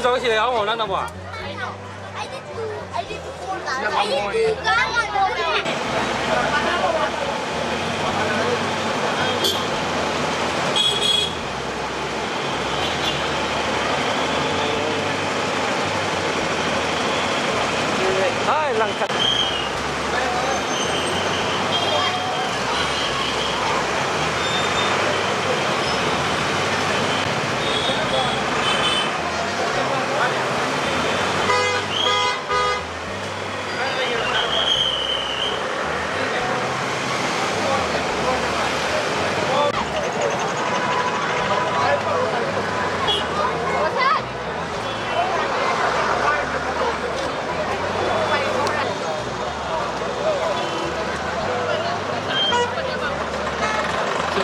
저거 시래요? 원하나 봐. I did Hai langkat.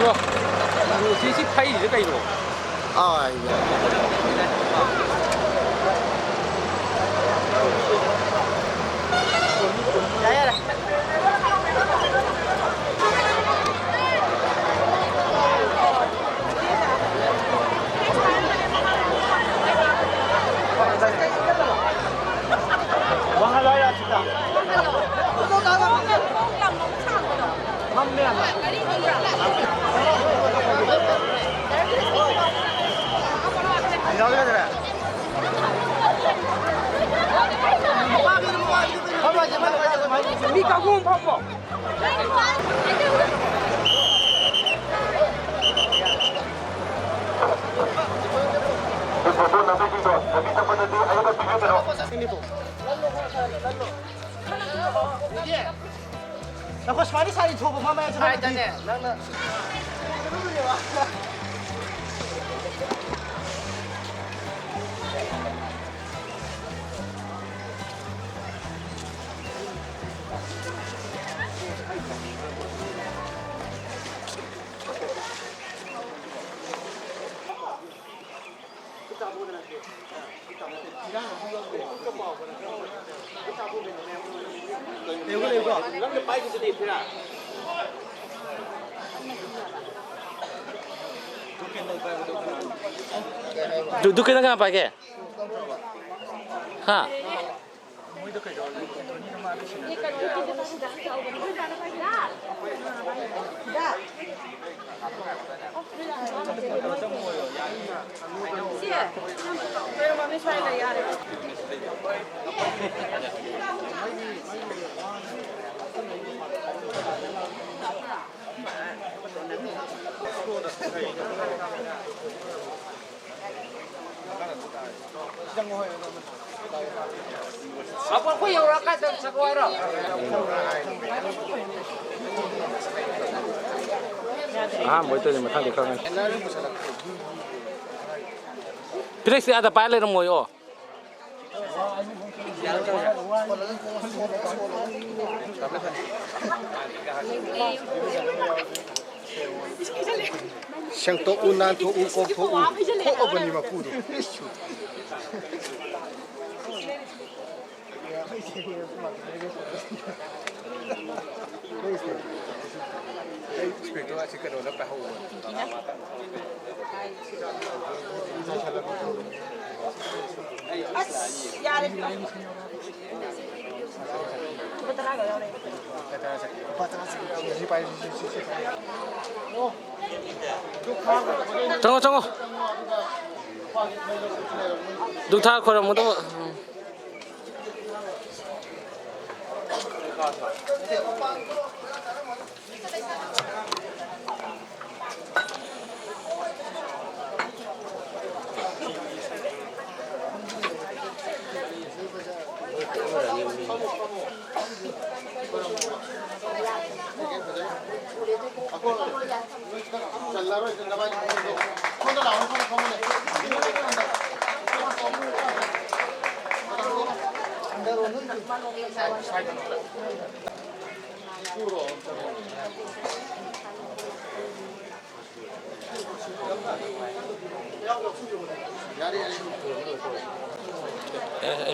이거 78일일까 이거? 아, 예. 야야라. 왕할라야 진짜. 한면. 나가야 돼. 니 가고 봐봐. Ako semari sari coba mama yang semari. Duduknya kenapa ke? Ha? Apa ko yung rakat sa kuwara? Ah, mo ito ni matang di ka. Please ada pala mo yo. Siang to unan to ukok to u. Ko oban ni makudo. Spiritual asyik kena dapat hawa. Tunggu. Dukta korang mo to.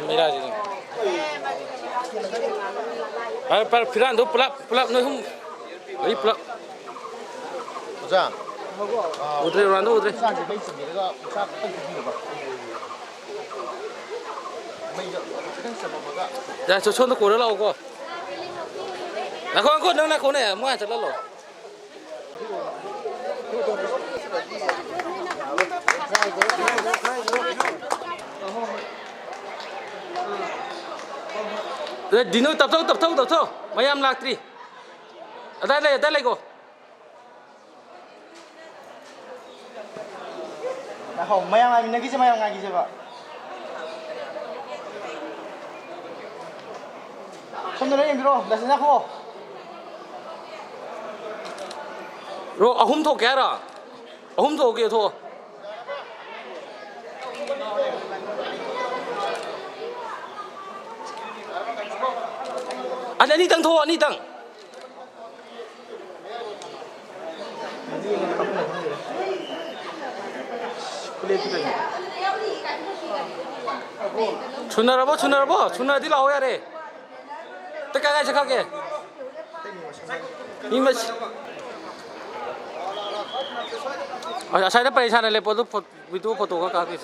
Mira sini. Para piran tu pelap noi hum. Ini pelap. 보자. Udre orang tu udre. 야, 저 손도 고려라 오고. 나 그거 너나 거네. 뭐야 저럴로. Rồi đi nơi tập thâu. Mày em lạc đi. Ở đây này cô. Không, mày ăn mình cái mày ăn cái gì vậy? 손 들어 힘 들어. 나 생각하고. Rồi ở hôm thô kẻ rồi. Ở hôm thô kia thô. Anh đi tăng thô, anh đi tăng. 준나라 đi lâu đi. Tất cả các khác kìa. Nhưng mà ở sai đó phải sai này lấy video photo các cái.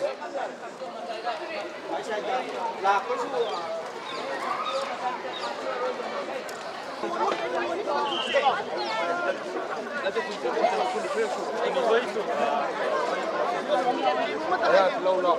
lâu Lo. Lo.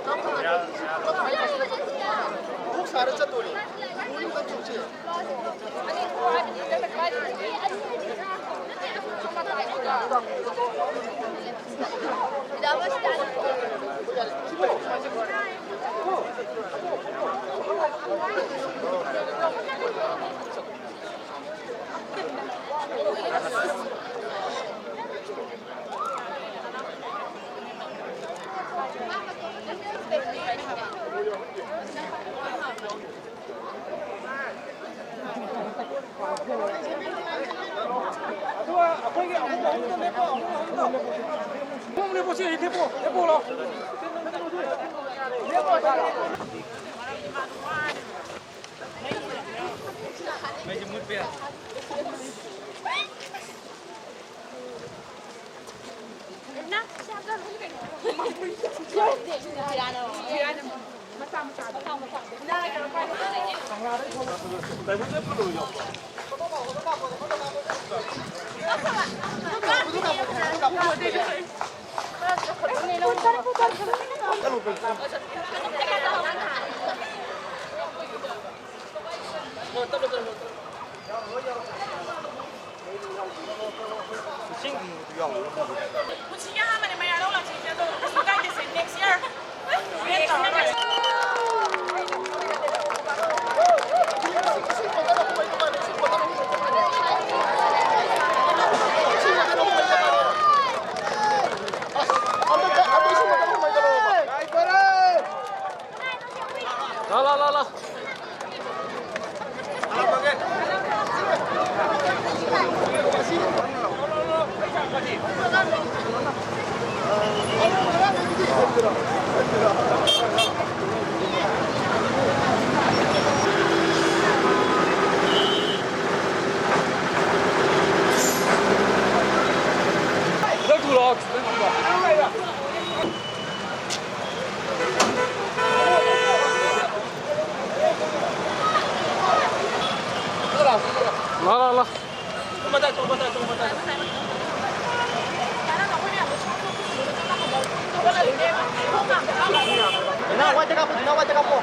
Ginawa po.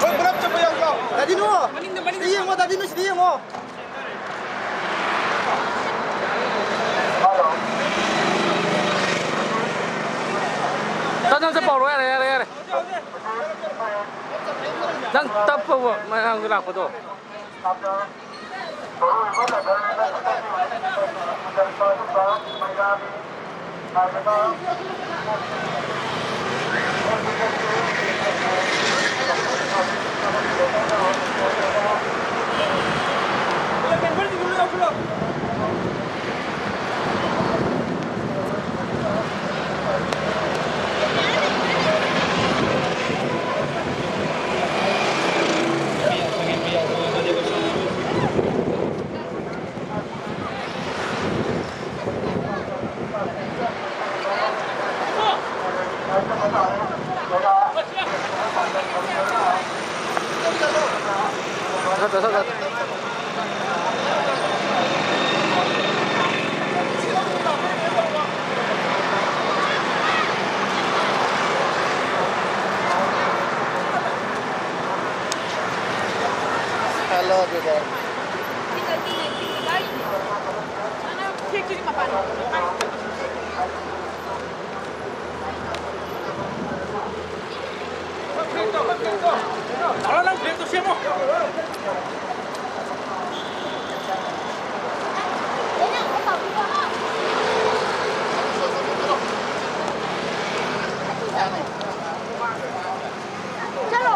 Hoy, berap coba yang kau. Tadi nu. Sedia mo. Tao sẽ bỏ rồi này. Đang tập vào mà hàng cái lạc photo. 샀다 샀다. Hello there. चलो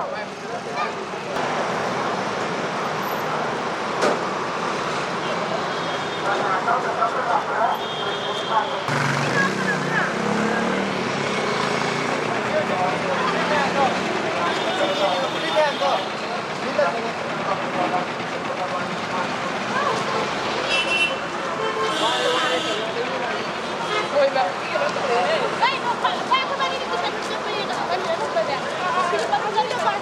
नहीं वो मैं पता नहीं कितना कितना पड़ेगा मैं ले लूंगा मैं पता नहीं बात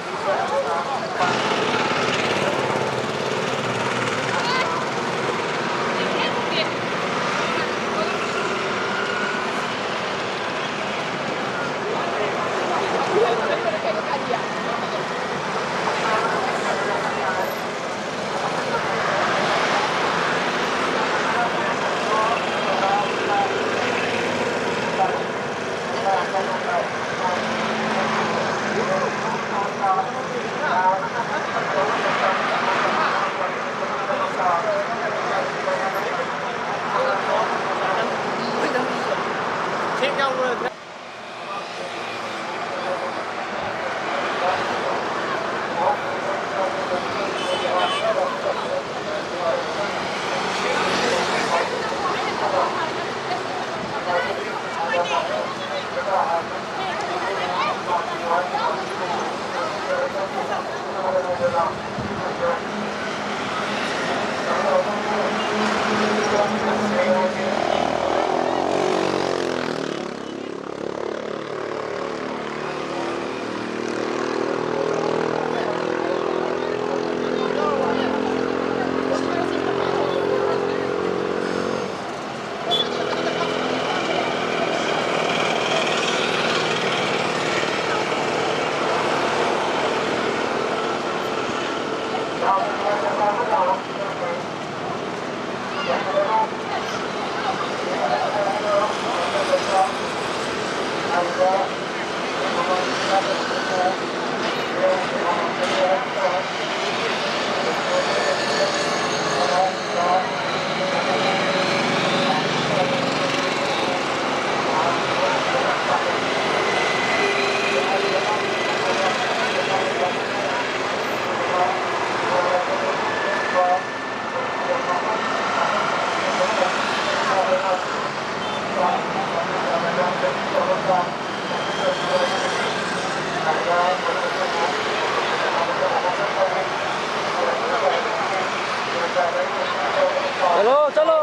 चलो चलो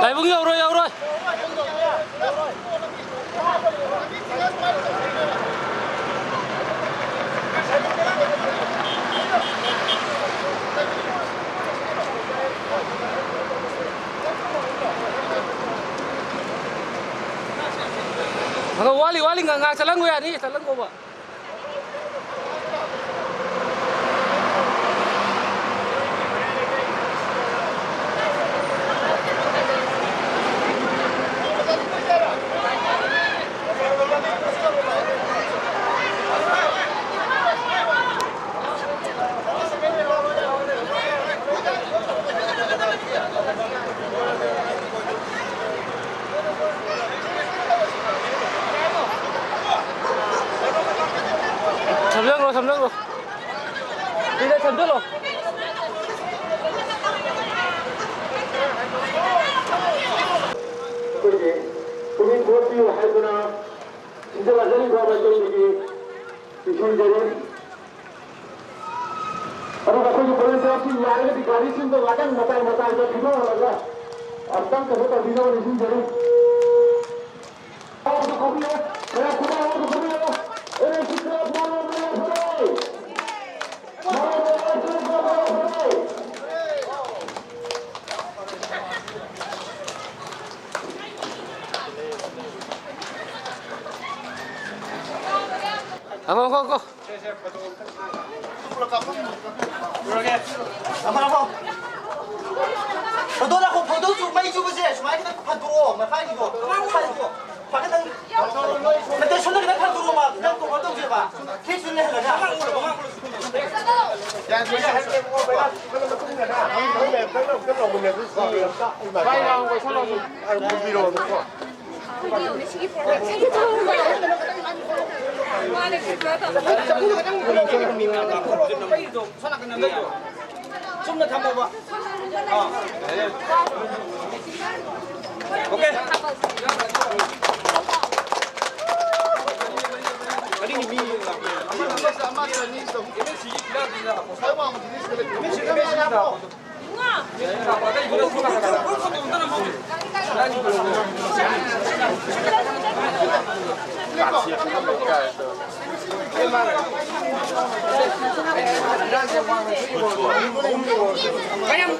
Lại bung nhiều rồi. Ang wali nga sa lang yan sa lang ko ba. Sầm nước rồi. Đi đây sầm nước rồi. 국민 보호비유 할거나 진정한 현행과 발전력이 시민들은 और देखो जो बड़े से आपकी यार की गाड़ी से तो लगन मता जो बिना लगा अब तक तो होता बिना वो नहीं जरूर और तो कभी है मेरा खुदा और तो कभी है अरे कितना बोलो मेरा खुदा Ako. 포도주 많이 주고지. 많이 판 두고 막 파이 주고. 파이 당. 근데 손을 그냥 판 두고 막 그냥 또 어떤 게 봐. 케이스를 해 가자. 야, 진짜 할게 뭐 내가 그러면 끝내라. 그러면 끝나고 문에 그 파이 나온 거 살아서 물 빌어 놓고. 좀더 담아봐. 오케이. 그냥